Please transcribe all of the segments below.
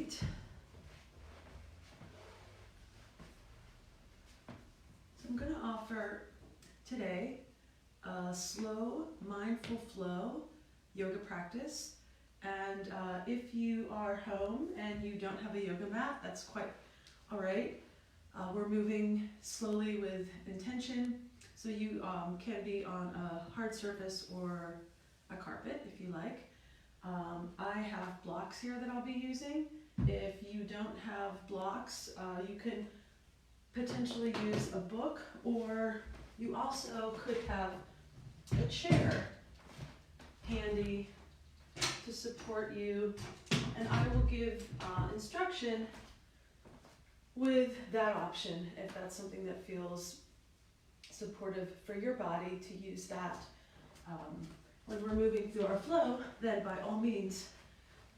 right. So I'm going to offer today a slow, mindful flow yoga practice. And if you are home and you don't have a yoga mat, that's quite all right. We're moving slowly with intention, so you can be on a hard surface or a carpet if you like. I have blocks here that I'll be using. If you don't have blocks, you can potentially use a book, or you also could have a chair handy to support you, and I will give instruction with that option if that's something that feels supportive for your body to use that. When we're moving through our flow, then by all means,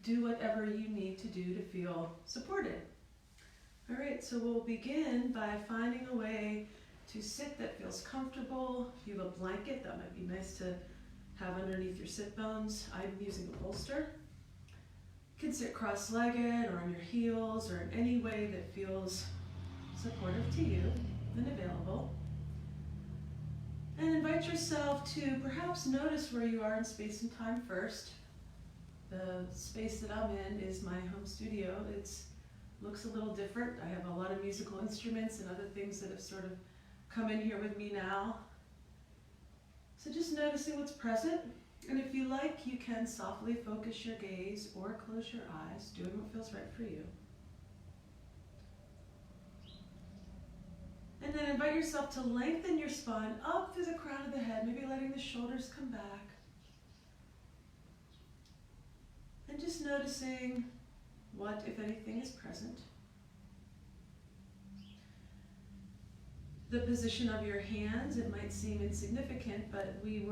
do whatever you need to do to feel supported. All right, so we'll begin by finding a way to sit that feels comfortable. If you have a blanket, that might be nice to have underneath your sit bones. I'm using a bolster. You can sit cross-legged or on your heels or in any way that feels supportive to you and available. And invite yourself to perhaps notice where you are in space and time first. The space that I'm in is my home studio. It looks a little different. I have a lot of musical instruments and other things that have sort of come in here with me now. So just noticing what's present. And if you like, you can softly focus your gaze or close your eyes, doing what feels right for you. And then invite yourself to lengthen your spine up through the crown of the head, maybe letting the shoulders come back. And just noticing what, if anything, is present. The position of your hands, it might seem insignificant, but we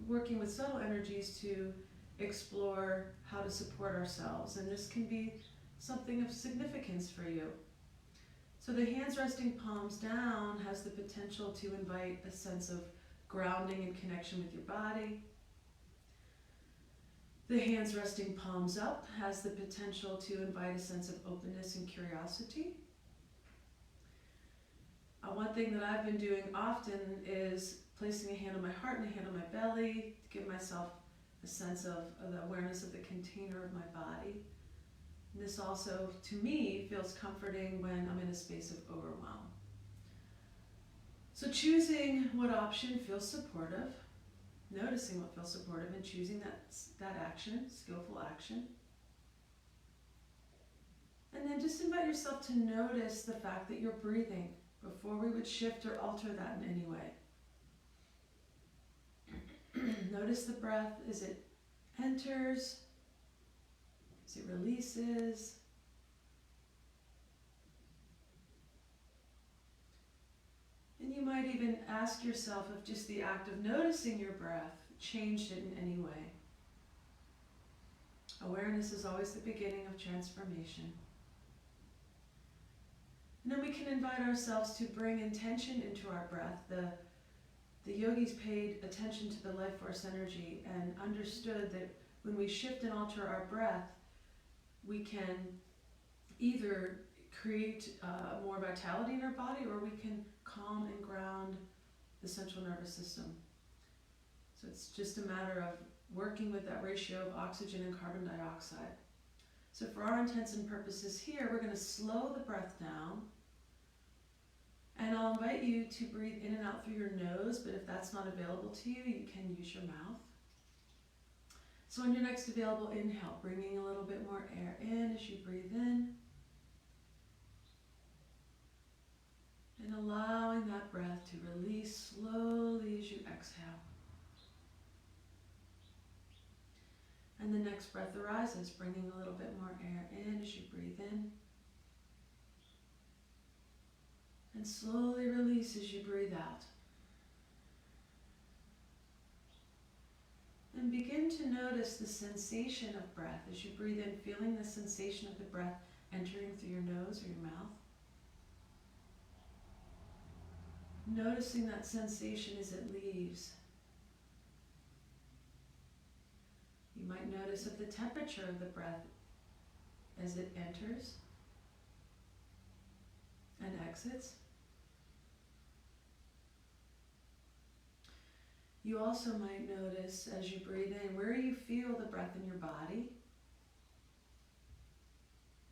working with subtle energies to explore how to support ourselves, and this can be something of significance for you. So the hands resting palms down has the potential to invite a sense of grounding and connection with your body. The hands resting palms up has the potential to invite a sense of openness and curiosity. One thing that I've been doing often is placing a hand on my heart and a hand on my belly to give myself a sense of the awareness of the container of my body. And this also, to me, feels comforting when I'm in a space of overwhelm. So choosing what option feels supportive, noticing what feels supportive, and choosing that action, skillful action. And then just invite yourself to notice the fact that you're breathing before we would shift or alter that in any way. Notice the breath as it enters, as it releases. And you might even ask yourself if just the act of noticing your breath changed it in any way. Awareness is always the beginning of transformation. And then we can invite ourselves to bring intention into our breath. The yogis paid attention to the life force energy and understood that when we shift and alter our breath, we can either create more vitality in our body, or we can calm and ground the central nervous system. So it's just a matter of working with that ratio of oxygen and carbon dioxide. So for our intents and purposes here, we're going to slow the breath down. And I'll invite you to breathe in and out through your nose, but if that's not available to you, you can use your mouth. So on your next available inhale, bringing a little bit more air in as you breathe in. And allowing that breath to release slowly as you exhale. And the next breath arises, bringing a little bit more air in as you breathe in. And slowly release as you breathe out. And begin to notice the sensation of breath as you breathe in, feeling the sensation of the breath entering through your nose or your mouth. Noticing that sensation as it leaves. You might notice if the temperature of the breath as it enters and exits. You also might notice as you breathe in where you feel the breath in your body.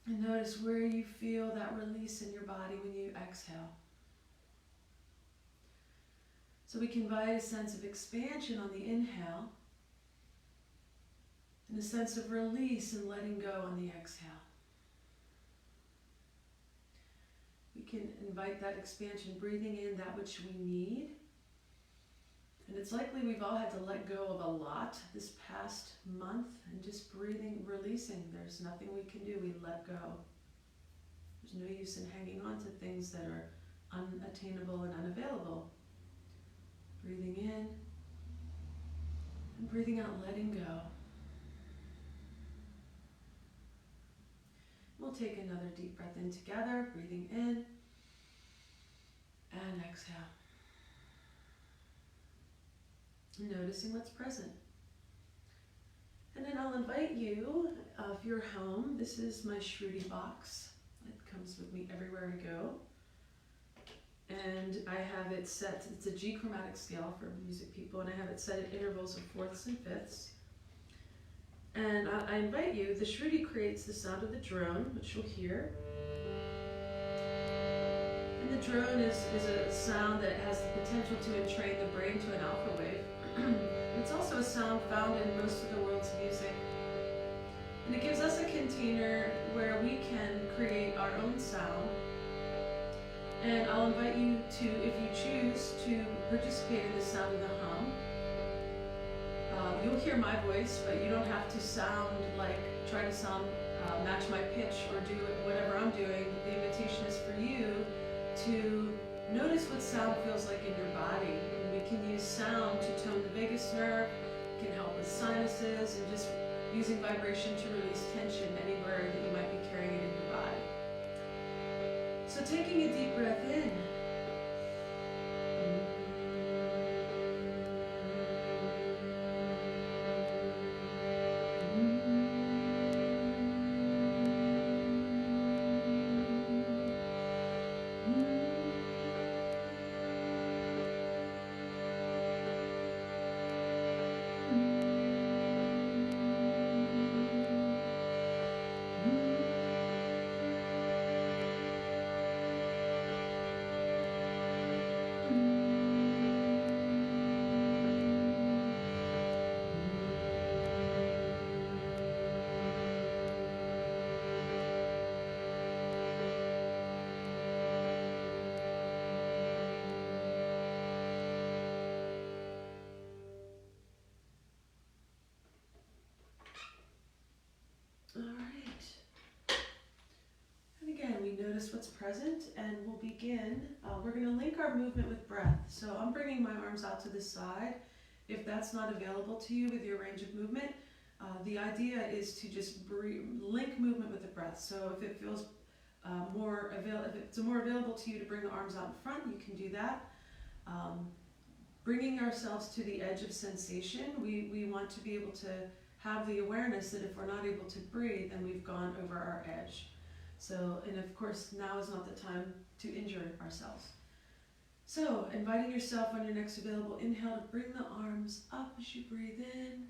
And notice where you feel that release in your body when you exhale. So we can invite a sense of expansion on the inhale and a sense of release and letting go on the exhale. We can invite that expansion, breathing in that which we need. And it's likely we've all had to let go of a lot this past month and just breathing, releasing. There's nothing we can do. We let go. There's no use in hanging on to things that are unattainable and unavailable. Breathing in and breathing out, letting go. We'll take another deep breath in together, breathing in and exhale. Noticing what's present. And then I'll invite you, if you're home, this is my Shruti box. It comes with me everywhere I go. And I have it set, it's a G chromatic scale for music people, and I have it set at intervals of fourths and fifths. And I invite you, the Shruti creates the sound of the drone, which you'll hear. And the drone is a sound that has the potential to entrain the brain to an alpha wave. It's also a sound found in most of the world's music. And it gives us a container where we can create our own sound. And I'll invite you to, if you choose, to participate in the sound of the hum. You'll hear my voice, but you don't have to try to sound, match my pitch or do whatever I'm doing. The invitation is for you to notice what sound feels like in your body. And we can use sound to tone the vagus nerve, can help with sinuses, and just using vibration to release tension anywhere that you might be carrying it in your body. So taking a deep breath in. Notice what's present, and we'll begin. We're going to link our movement with breath. So I'm bringing my arms out to the side. If that's not available to you with your range of movement, the idea is to just link movement with the breath. So if it feels if it's more available to you to bring the arms out in front, you can do that. Bringing ourselves to the edge of sensation, we want to be able to have the awareness that if we're not able to breathe, then we've gone over our edge. So, and of course, now is not the time to injure ourselves. So, inviting yourself on your next available inhale to bring the arms up as you breathe in.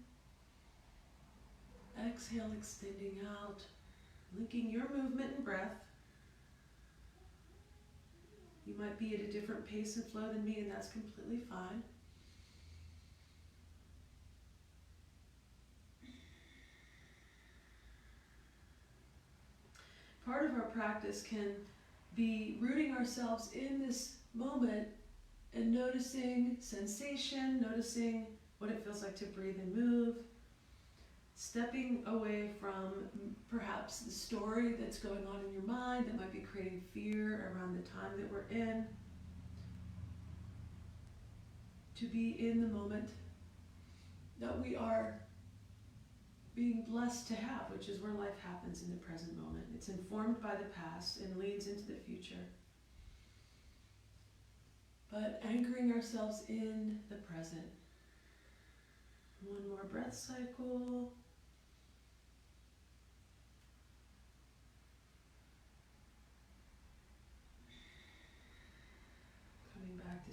Exhale, extending out, linking your movement and breath. You might be at a different pace and flow than me, and that's completely fine. Part of our practice can be rooting ourselves in this moment and noticing sensation, noticing what it feels like to breathe and move, stepping away from perhaps the story that's going on in your mind that might be creating fear around the time that we're in, to be in the moment that we are being blessed to have, which is where life happens in the present moment. It's informed by the past and leads into the future. But anchoring ourselves in the present. One more breath cycle.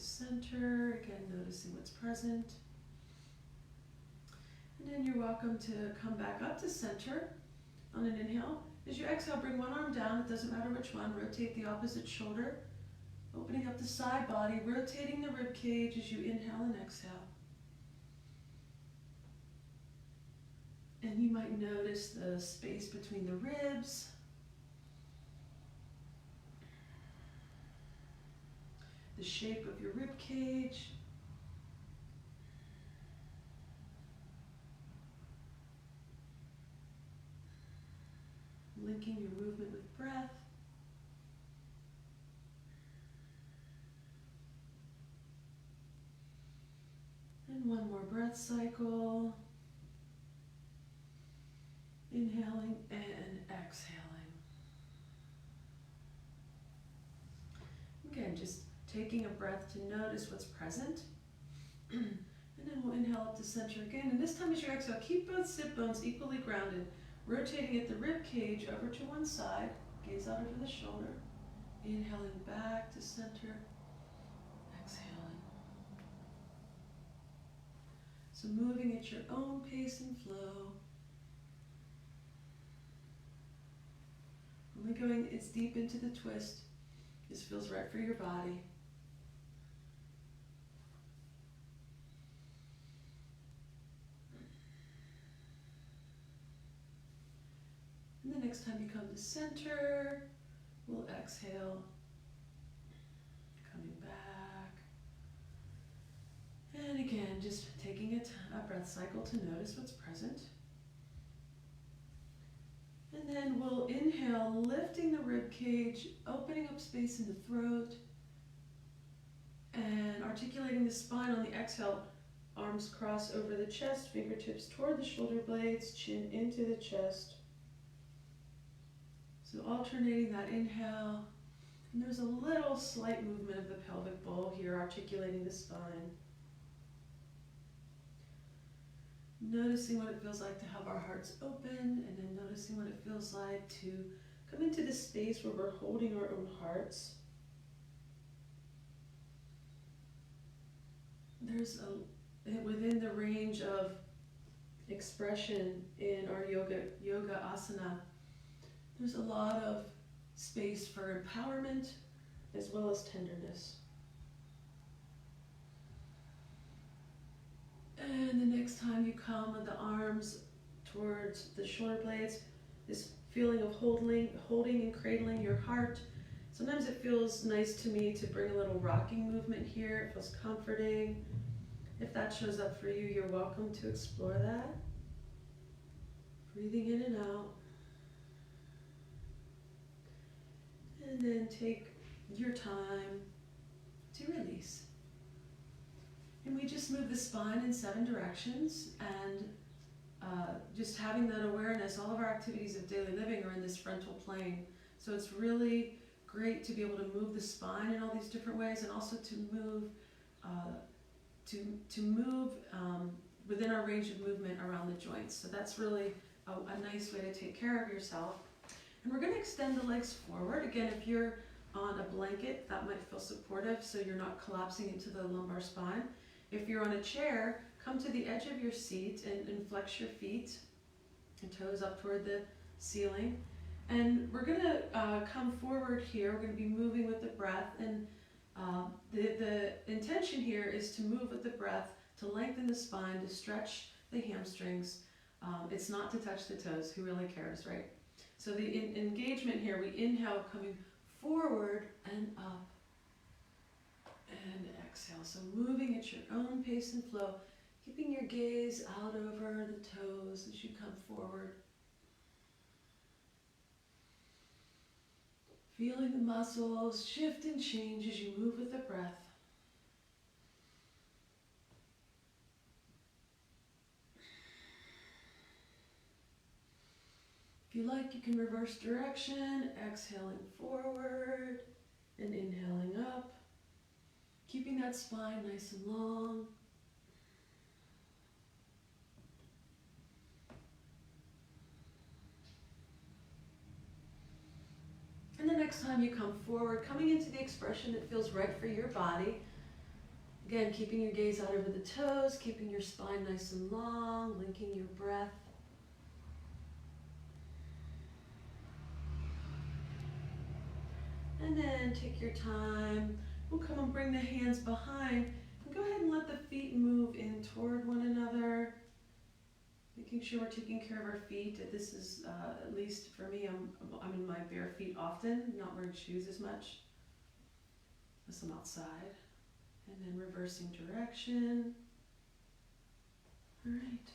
center, again noticing what's present. And then you're welcome to come back up to center on an inhale. As you exhale, bring one arm down, it doesn't matter which one, rotate the opposite shoulder, opening up the side body, rotating the rib cage as you inhale and exhale. And you might notice the space between the ribs. The shape of your rib cage. Linking your movement with breath. And one more breath cycle. Inhaling and exhaling. Again, just taking a breath to notice what's present. And then we'll inhale up to center again. And this time as you exhale, keep both sit bones equally grounded. Rotating at the rib cage over to one side. Gaze out over the shoulder. Inhaling back to center. Exhaling. So moving at your own pace and flow. Only going as deep into the twist. This feels right for your body. And the next time you come to center, we'll exhale, coming back. And again, just taking a breath cycle to notice what's present. And then we'll inhale, lifting the rib cage, opening up space in the throat, and articulating the spine on the exhale. Arms cross over the chest, fingertips toward the shoulder blades, chin into the chest. So alternating that inhale, and there's a little slight movement of the pelvic bowl here, articulating the spine. Noticing what it feels like to have our hearts open, and then noticing what it feels like to come into the space where we're holding our own hearts. There's within the range of expression in our yoga asana, there's a lot of space for empowerment as well as tenderness. And the next time you come with the arms towards the shoulder blades, this feeling of holding and cradling your heart. Sometimes it feels nice to me to bring a little rocking movement here. It feels comforting. If that shows up for you, you're welcome to explore that. Breathing in and out. And then take your time to release. And we just move the spine in 7 directions, and just having that awareness, all of our activities of daily living are in this frontal plane. So it's really great to be able to move the spine in all these different ways, and also to move within our range of movement around the joints. So that's really a nice way to take care of yourself. And we're going to extend the legs forward. Again, if you're on a blanket, that might feel supportive, so you're not collapsing into the lumbar spine. If you're on a chair, come to the edge of your seat and flex your feet and toes up toward the ceiling. And we're going to come forward here. We're going to be moving with the breath. And the intention here is to move with the breath, to lengthen the spine, to stretch the hamstrings. It's not to touch the toes. Who really cares, right? So the engagement here, we inhale, coming forward and up. And exhale. So moving at your own pace and flow, keeping your gaze out over the toes as you come forward. Feeling the muscles shift and change as you move with the breath. If you like, you can reverse direction, exhaling forward and inhaling up. Keeping that spine nice and long. And the next time you come forward, coming into the expression that feels right for your body, Again, keeping your gaze out over the toes, keeping your spine nice and long, linking your breath. And then take your time. We'll come and bring the hands behind. And go ahead and let the feet move in toward one another. Making sure we're taking care of our feet. This is, at least for me, I'm in my bare feet often, not wearing shoes as much as I'm outside. And then reversing direction. All right.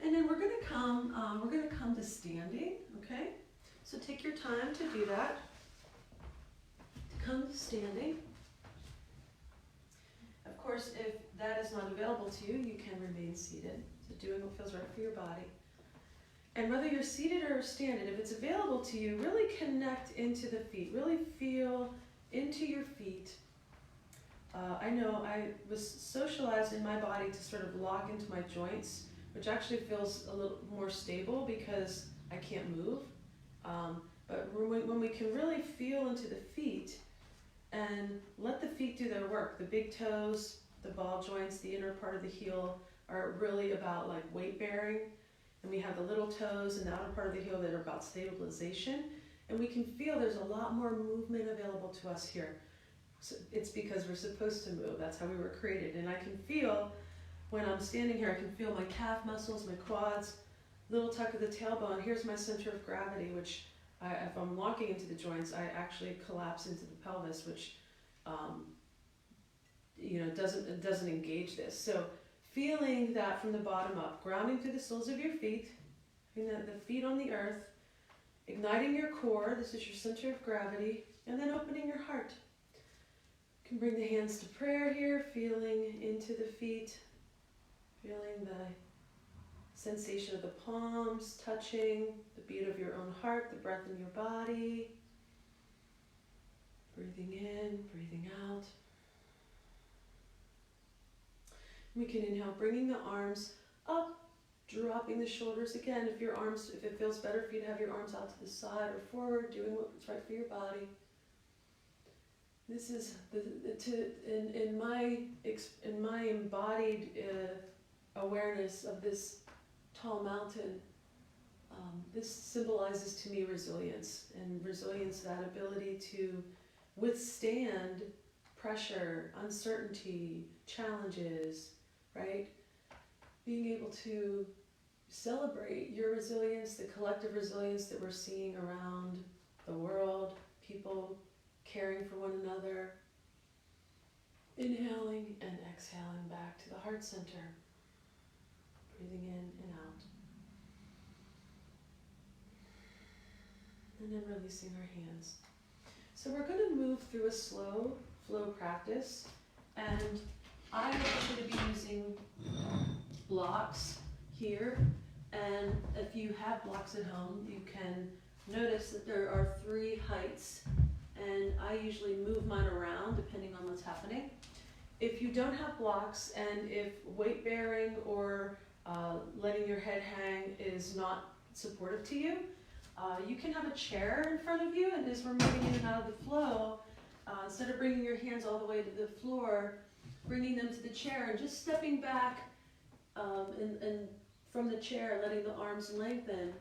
And then we're gonna come to standing, okay? So take your time to do that. To come to standing. Of course, if that is not available to you, you can remain seated. So doing what feels right for your body. And whether you're seated or standing, if it's available to you, really connect into the feet. Really feel into your feet. I know I was socialized in my body to sort of lock into my joints, which actually feels a little more stable because I can't move. But when we can really feel into the feet and let the feet do their work, the big toes, the ball joints, the inner part of the heel are really about like weight bearing. And we have the little toes and the outer part of the heel that are about stabilization. And we can feel there's a lot more movement available to us here. So it's because we're supposed to move. That's how we were created. And I can feel, when I'm standing here, I can feel my calf muscles, my quads, little tuck of the tailbone. Here's my center of gravity, which if I'm walking into the joints, I actually collapse into the pelvis, which doesn't engage this. So feeling that from the bottom up, grounding through the soles of your feet, the feet on the earth, igniting your core. This is your center of gravity, and then opening your heart. You can bring the hands to prayer here, feeling into the feet, feeling the sensation of the palms touching, the beat of your own heart, the breath in your body. Breathing in, breathing out. We can inhale, bringing the arms up, dropping the shoulders again. If it feels better for you to have your arms out to the side or forward, doing what's right for your body. This is in my embodied awareness of this tall mountain. This symbolizes to me resilience, and resilience, that ability to withstand pressure, uncertainty, challenges, right? Being able to celebrate your resilience, the collective resilience that we're seeing around the world, people caring for one another. Inhaling and exhaling back to the heart center. Breathing in and out. And then releasing our hands. So we're going to move through a slow flow practice, and I'm going to be using blocks here, and if you have blocks at home, you can notice that there are 3 heights, and I usually move mine around depending on what's happening. If you don't have blocks, and if weight bearing or letting your head hang is not supportive to you, you can have a chair in front of you, and as we're moving in and out of the flow, instead of bringing your hands all the way to the floor, bringing them to the chair and just stepping back and from the chair, letting the arms lengthen.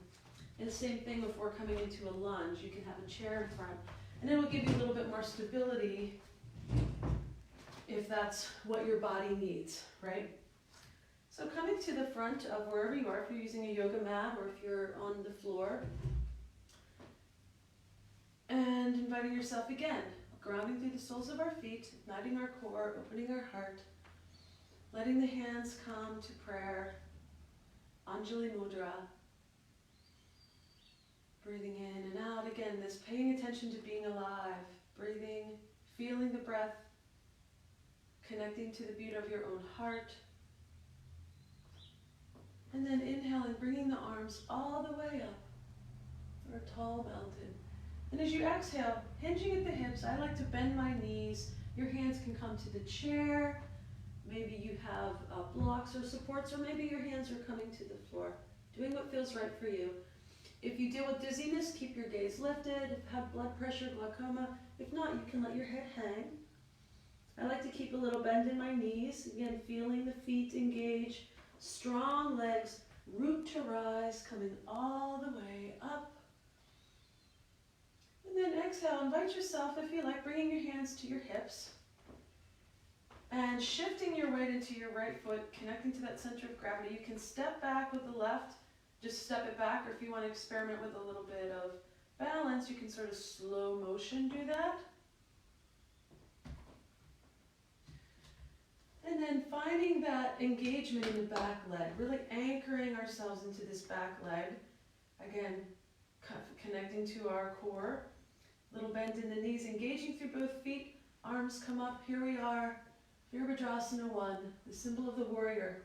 And the same thing if we're coming into a lunge, you can have a chair in front, and it will give you a little bit more stability if that's what your body needs, right? So coming to the front of wherever you are, if you're using a yoga mat or if you're on the floor, and inviting yourself again, grounding through the soles of our feet, igniting our core, opening our heart, letting the hands come to prayer, Anjali Mudra, breathing in and out again, this paying attention to being alive, breathing, feeling the breath, connecting to the beat of your own heart, and then inhaling, bringing the arms all the way up for a tall mountain. And as you exhale, hinging at the hips, I like to bend my knees. Your hands can come to the chair. Maybe you have blocks or supports, or maybe your hands are coming to the floor, doing what feels right for you. If you deal with dizziness, keep your gaze lifted. If you have blood pressure, glaucoma, if not, you can let your head hang. I like to keep a little bend in my knees. Again, feeling the feet engage. Strong legs, root to rise, coming all the way up. And then exhale, invite yourself, if you like, bringing your hands to your hips. And shifting your weight into your right foot, connecting to that center of gravity. You can step back with the left, just step it back, or if you want to experiment with a little bit of balance, you can sort of slow motion do that. And then finding that engagement in the back leg, really anchoring ourselves into this back leg. Again, connecting to our core. Little bend in the knees, engaging through both feet. Arms come up. Here we are. Virabhadrasana 1, the symbol of the warrior.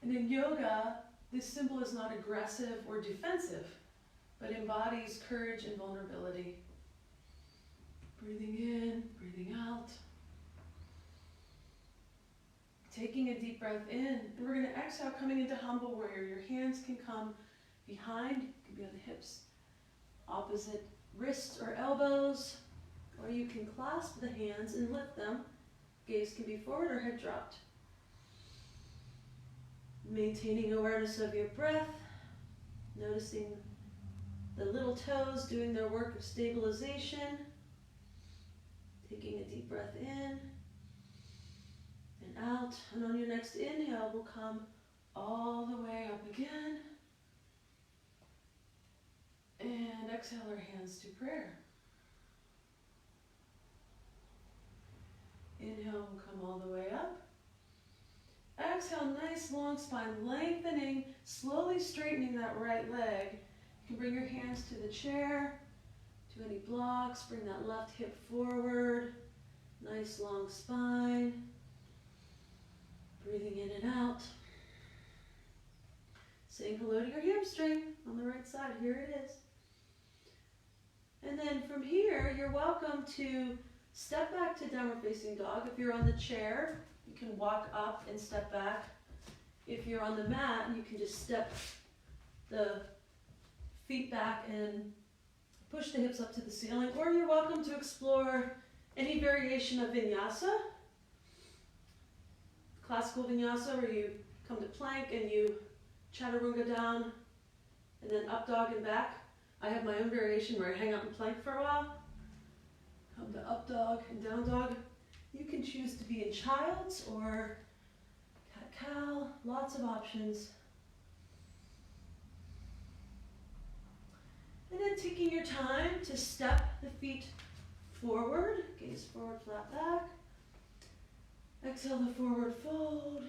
And in yoga, this symbol is not aggressive or defensive, but embodies courage and vulnerability. Breathing in, breathing out. Taking a deep breath in, and we're going to exhale, coming into humble warrior. Your hands can come behind, can be on the hips, opposite wrists or elbows, or you can clasp the hands and lift them. Gaze can be forward or head dropped. Maintaining awareness of your breath, noticing the little toes doing their work of stabilization. Taking a deep breath in and out, and on your next inhale, we'll come all the way up again. And exhale our hands to prayer. Inhale, we'll come all the way up. Exhale, nice long spine, lengthening, slowly straightening that right leg. You can bring your hands to the chair, to any blocks, bring that left hip forward. Nice long spine. Breathing in and out. Saying hello to your hamstring on the right side. Here it is. And then from here, you're welcome to step back to downward facing dog. If you're on the chair, you can walk up and step back. If you're on the mat, you can just step the feet back and push the hips up to the ceiling. Or you're welcome to explore any variation of vinyasa. Classical vinyasa, where you come to plank and you chaturanga down and then up dog and back. I have my own variation where I hang out in plank for a while. Come to up dog and down dog. You can choose to be in child's or cat-cow, lots of options. And then taking your time to step the feet forward, gaze forward, flat back. Exhale the forward fold.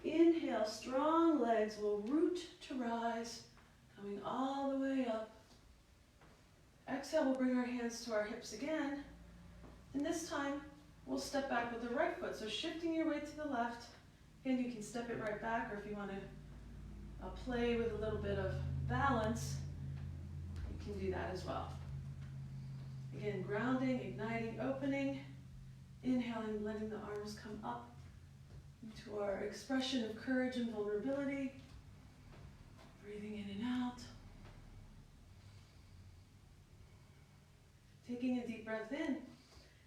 Inhale, strong legs will root to rise, coming all the way up. Exhale, we'll bring our hands to our hips again. And this time, we'll step back with the right foot. So shifting your weight to the left. Again, you can step it right back, or if you want to play with a little bit of balance, you can do that as well. Again, grounding, igniting, opening. Inhaling, letting the arms come up into our expression of courage and vulnerability. Breathing in and out. Taking a deep breath in.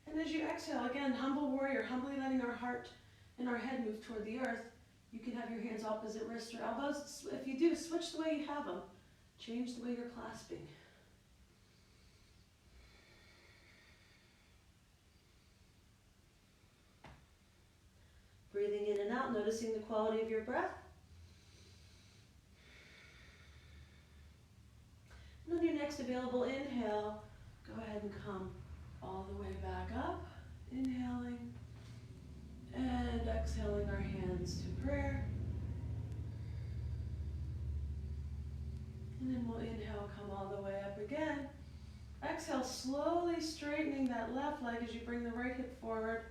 And as you exhale, again, humble warrior, humbly letting our heart and our head move toward the earth. You can have your hands opposite wrists or elbows. If you do, switch the way you have them. Change the way you're clasping. Breathing in and out, noticing the quality of your breath. And on your next available inhale, go ahead and come all the way back up. Inhaling and exhaling our hands to prayer. And then we'll inhale, come all the way up again. Exhale, slowly straightening that left leg as you bring the right hip forward.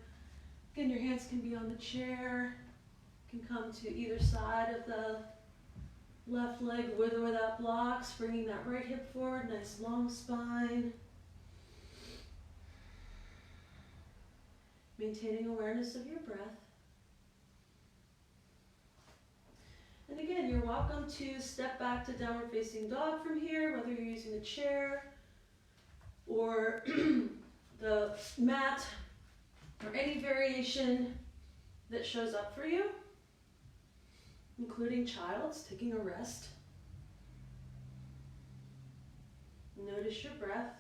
Again, your hands can be on the chair, can come to either side of the left leg with or without blocks, bringing that right hip forward, nice long spine. Maintaining awareness of your breath. And again, you're welcome to step back to downward facing dog from here, whether you're using a chair or the mat or any variation that shows up for you, including child's, taking a rest. Notice your breath.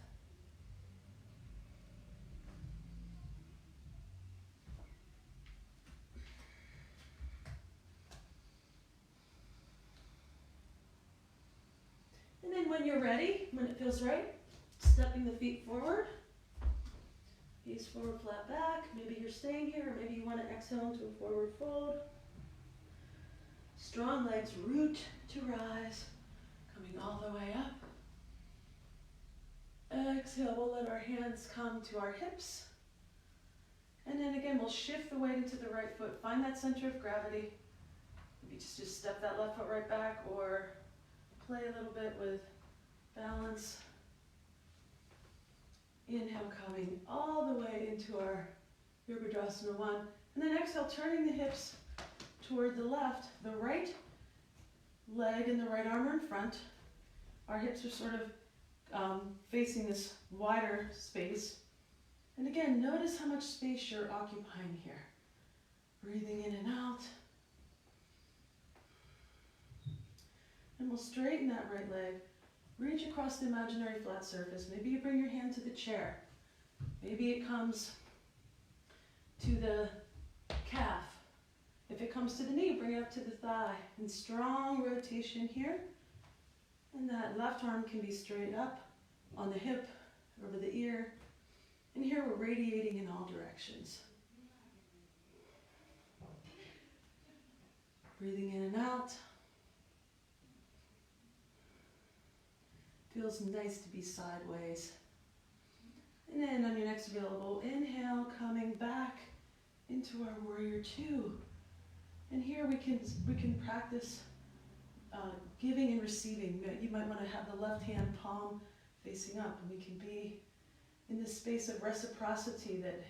And then when you're ready, when it feels right, stepping the feet forward. Gaze forward, flat back. Maybe you're staying here, or maybe you want to exhale into a forward fold. Strong legs, root to rise, coming all the way up. Exhale, we'll let our hands come to our hips. And then again, we'll shift the weight into the right foot. Find that center of gravity. Maybe just step that left foot right back, or play a little bit with balance. Inhale, coming all the way into our Yogadrasana 1. And then exhale, turning the hips toward the left. The right leg and the right arm are in front. Our hips are sort of facing this wider space. And again, notice how much space you're occupying here. Breathing in and out. And we'll straighten that right leg. Reach across the imaginary flat surface. Maybe you bring your hand to the chair. Maybe it comes to the calf. If it comes to the knee, bring it up to the thigh. And strong rotation here. And that left arm can be straight up on the hip, over the ear. And here we're radiating in all directions. Breathing in and out. Feels nice to be sideways. And then on your next available inhale, coming back into our warrior 2. And here we can practice giving and receiving. You might want to have the left hand palm facing up, and we can be in this space of reciprocity that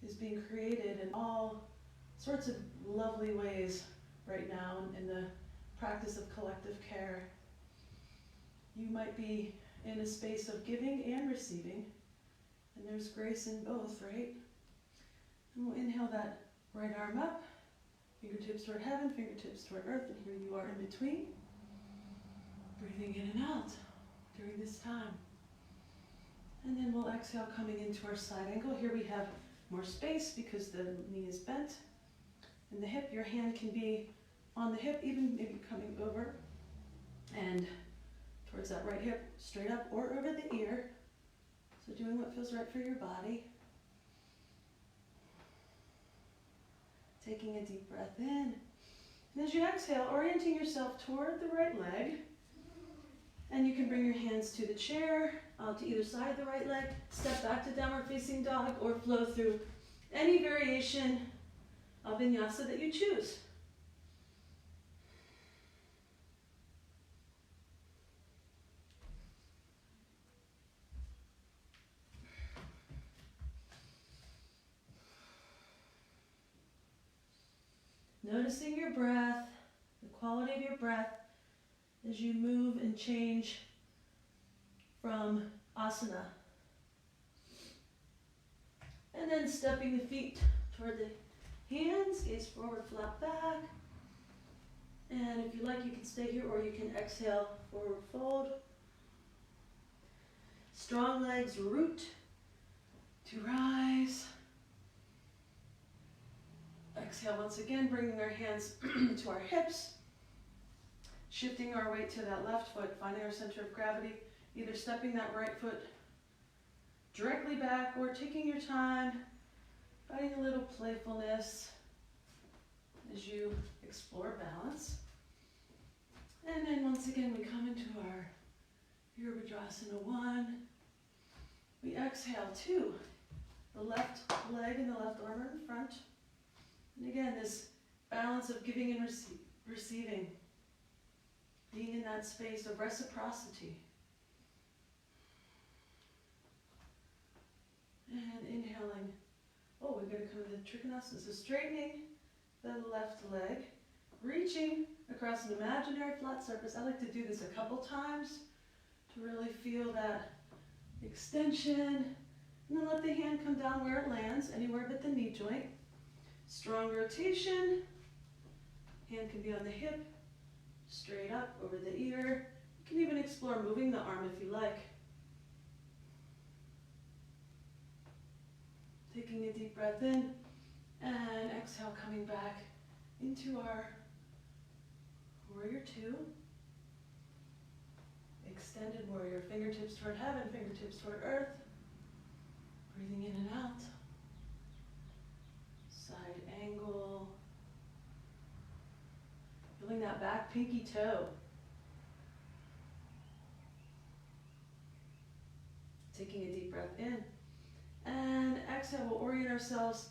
is being created in all sorts of lovely ways right now in the practice of collective care. You might be in a space of giving and receiving, and there's grace in both, right? And we'll inhale that right arm up, fingertips toward heaven, fingertips toward earth, and here you are in between. Breathing in and out during this time. And then we'll exhale, coming into our side angle. Here we have more space because the knee is bent. And the hip, your hand can be on the hip, even maybe coming over and towards that right hip, straight up or over the ear. So doing what feels right for your body. Taking a deep breath in. And as you exhale, orienting yourself toward the right leg. And you can bring your hands to the chair, to either side of the right leg, step back to downward facing dog, or flow through any variation of vinyasa that you choose. Noticing your breath, the quality of your breath as you move and change from asana. And then stepping the feet toward the hands, gaze forward, flat back. And if you like, you can stay here or you can exhale, forward fold. Strong legs, root to rise. Exhale once again, bringing our hands to our hips. Shifting our weight to that left foot, finding our center of gravity, either stepping that right foot directly back or taking your time, finding a little playfulness as you explore balance. And then once again, we come into our Yogadrasana 1. We exhale 2. The left leg and the left arm are in front. And again, this balance of giving and receiving. Being in that space of reciprocity. And inhaling. Oh, we're going to come to the Trikonasana. So straightening the left leg. Reaching across an imaginary flat surface. I like to do this a couple times to really feel that extension And then let the hand come down where it lands, anywhere but the knee joint. Strong rotation. Hand can be on the hip, straight up over the ear. You can even explore moving the arm if you like. Taking a deep breath in and exhale, coming back into our warrior two. Extended warrior, fingertips toward heaven, fingertips toward earth. Breathing in and out. Side angle. Feeling that back pinky toe. Taking a deep breath in. And exhale, we'll orient ourselves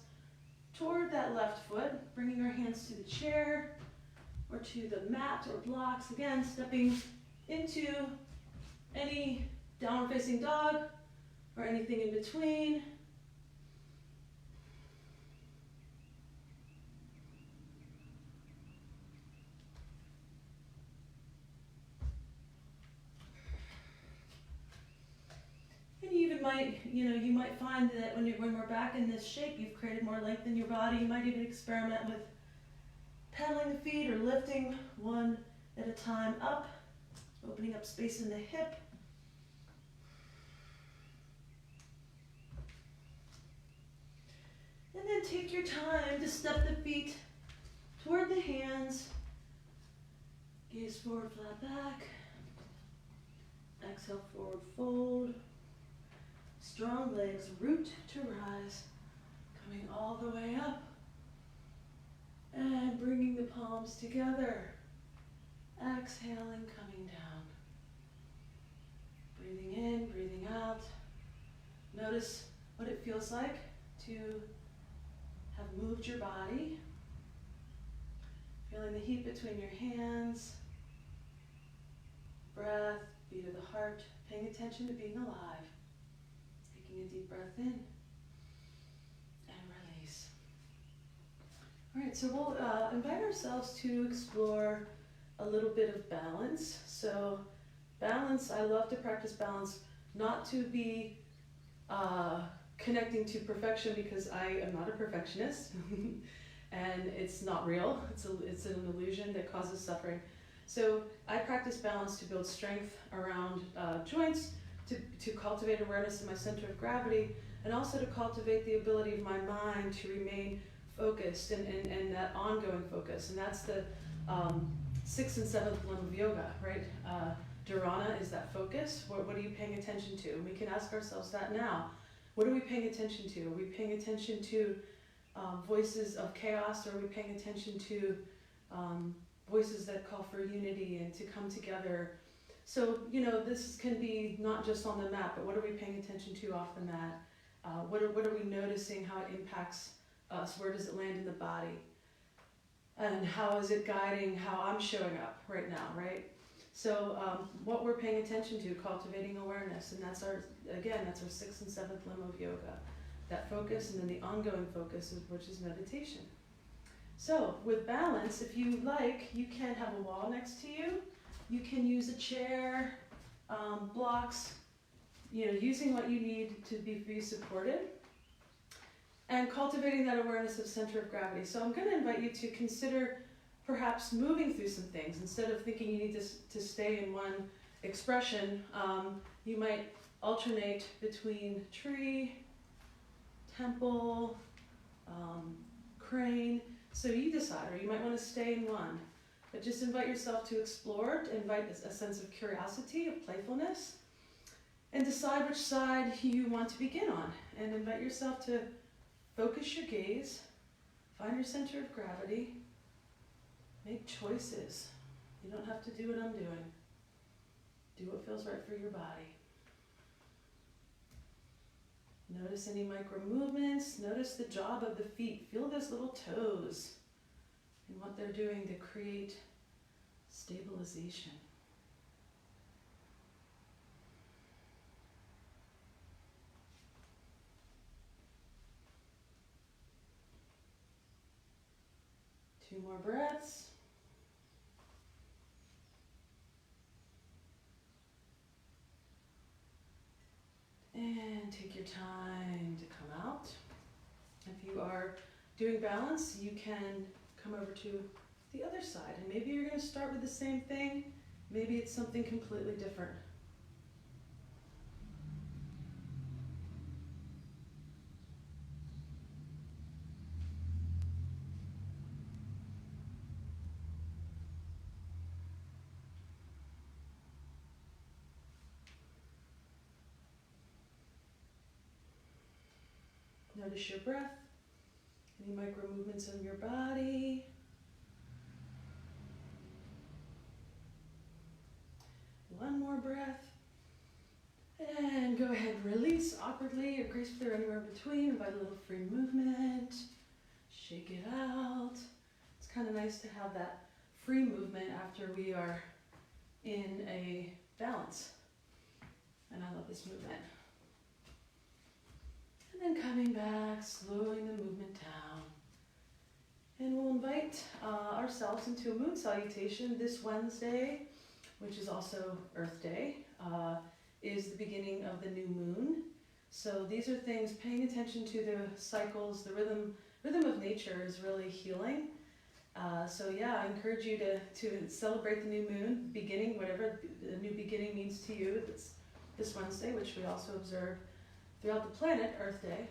toward that left foot, bringing our hands to the chair or to the mat or blocks. Again, stepping into any downward facing dog or anything in between. And you even might, you might find that when we're back in this shape, you've created more length in your body. You might even experiment with pedaling the feet or lifting one at a time up, opening up space in the hip. And then take your time to step the feet toward the hands. Gaze forward, flat back. Exhale, forward fold. Strong legs, root to rise. Coming all the way up. And bringing the palms together. Exhaling, coming down. Breathing in, breathing out. Notice what it feels like to have moved your body. Feeling the heat between your hands. Breath, beat of the heart. Paying attention to being alive. Taking a deep breath in. And release. All right, so we'll invite ourselves to explore a little bit of balance. So balance, I love to practice balance, not to be connecting to perfection, because I am not a perfectionist and it's not real. It's an illusion that causes suffering. So I practice balance to build strength around joints, to cultivate awareness in my center of gravity, and also to cultivate the ability of my mind to remain focused and that ongoing focus. And that's the 6th and 7th limb of yoga, right? Dharana is that focus. What are you paying attention to? And we can ask ourselves that now. What are we paying attention to? Are we paying attention to voices of chaos, or are we paying attention to voices that call for unity and to come together? So, this can be not just on the mat, but what are we paying attention to off the mat? What are we noticing, how it impacts us? Where does it land in the body? And how is it guiding how I'm showing up right now, right? So what we're paying attention to, cultivating awareness, and that's our 6th and 7th limb of yoga. That focus, and then the ongoing focus, which is meditation. So with balance, if you like, you can have a wall next to you. You can use a chair, blocks, using what you need to be supported. And cultivating that awareness of center of gravity. So I'm going to invite you to consider perhaps moving through some things. Instead of thinking you need to stay in one expression, you might alternate between tree, temple, crane. So you decide, or you might want to stay in one. But just invite yourself to explore, to invite a sense of curiosity, of playfulness, and decide which side you want to begin on. And invite yourself to focus your gaze, find your center of gravity, make choices. You don't have to do what I'm doing. Do what feels right for your body. Notice any micro movements. Notice the job of the feet. Feel those little toes and what they're doing to create stabilization. Two more breaths. And take your time to come out. If you are doing balance, you can come over to the other side. And maybe you're going to start with the same thing. Maybe it's something completely different. Notice your breath, any micro movements in your body. One more breath. And go ahead and release awkwardly or gracefully or anywhere between. Invite a little free movement. Shake it out. It's kind of nice to have that free movement after we are in a balance. And I love this movement. And then coming back, slowing the movement down. And we'll invite ourselves into a moon salutation this Wednesday, which is also Earth Day, is the beginning of the new moon. So these are things, paying attention to the cycles, the rhythm of nature is really healing. So yeah, I encourage you to celebrate the new moon, beginning, whatever the new beginning means to you. It's this Wednesday, which we also observe throughout the planet, Earth Day.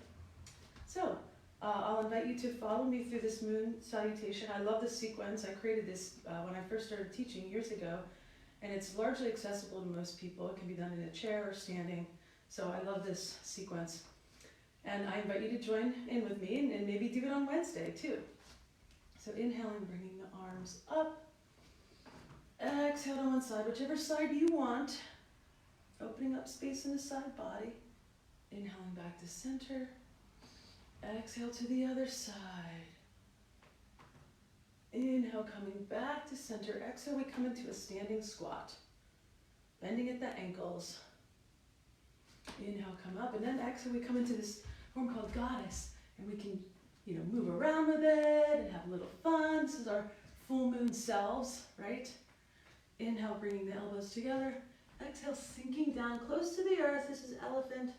So I'll invite you to follow me through this moon salutation. I love this sequence. I created this when I first started teaching years ago, and it's largely accessible to most people. It can be done in a chair or standing. So I love this sequence. And I invite you to join in with me and maybe do it on Wednesday too. So inhaling, bringing the arms up. Exhale to one side, whichever side you want. Opening up space in the side body. Inhaling back to center. Exhale to the other side. Inhale, coming back to center. Exhale, we come into a standing squat. Bending at the ankles. Inhale, come up, and then exhale, we come into this form called goddess, and we can, move around with it and have a little fun. This is our full moon selves, right? Inhale, bringing the elbows together. Exhale, sinking down close to the earth. This is elephant.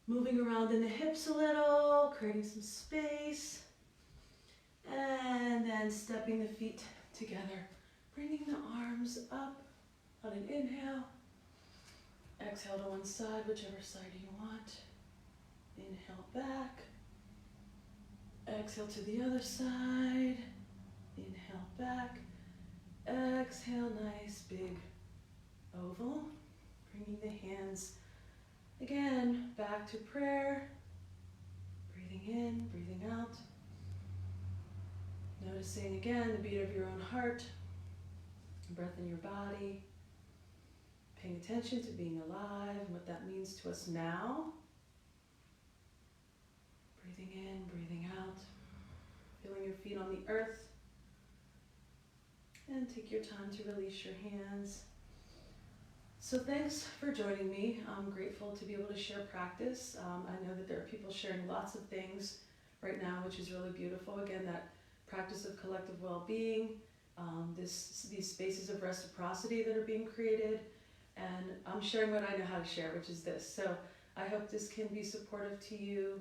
Moving around in the hips a little, creating some space. And then stepping the feet together. Bringing the arms up on an inhale. Exhale to one side, whichever side you want. Inhale back. Exhale to the other side. Inhale back. Exhale, nice big oval. Bringing the hands again back to prayer. Breathing in, breathing out. Noticing again the beat of your own heart, breath in your body. Paying attention to being alive and what that means to us now. Breathing in, breathing out. Feeling your feet on the earth. And take your time to release your hands. So thanks for joining me. I'm grateful to be able to share practice. I know that there are people sharing lots of things right now, which is really beautiful. Again, that practice of collective well-being, these spaces of reciprocity that are being created. And I'm sharing what I know how to share, which is this. So I hope this can be supportive to you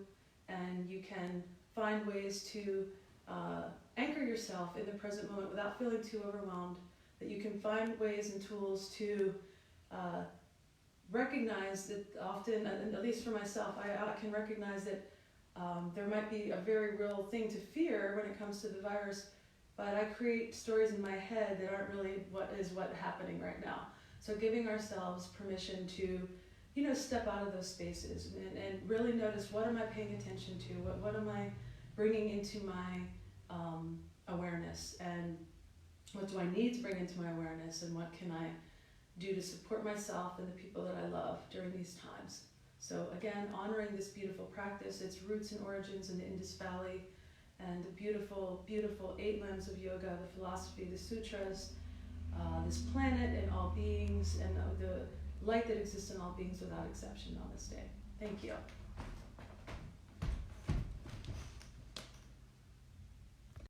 and you can find ways to anchor yourself in the present moment without feeling too overwhelmed, that you can find ways and tools to recognize that often, and at least for myself, I can recognize that there might be a very real thing to fear when it comes to the virus, but I create stories in my head that aren't really what's happening right now. So giving ourselves permission to, step out of those spaces and really notice, what am I paying attention to? What am I bringing into my awareness? And what do I need to bring into my awareness? And what can I do to support myself and the people that I love during these times? So again, honoring this beautiful practice, its roots and origins in the Indus Valley, and the beautiful, beautiful 8 limbs of yoga, the philosophy, the sutras, this planet and all beings, and the light that exists in all beings without exception on this day. Thank you.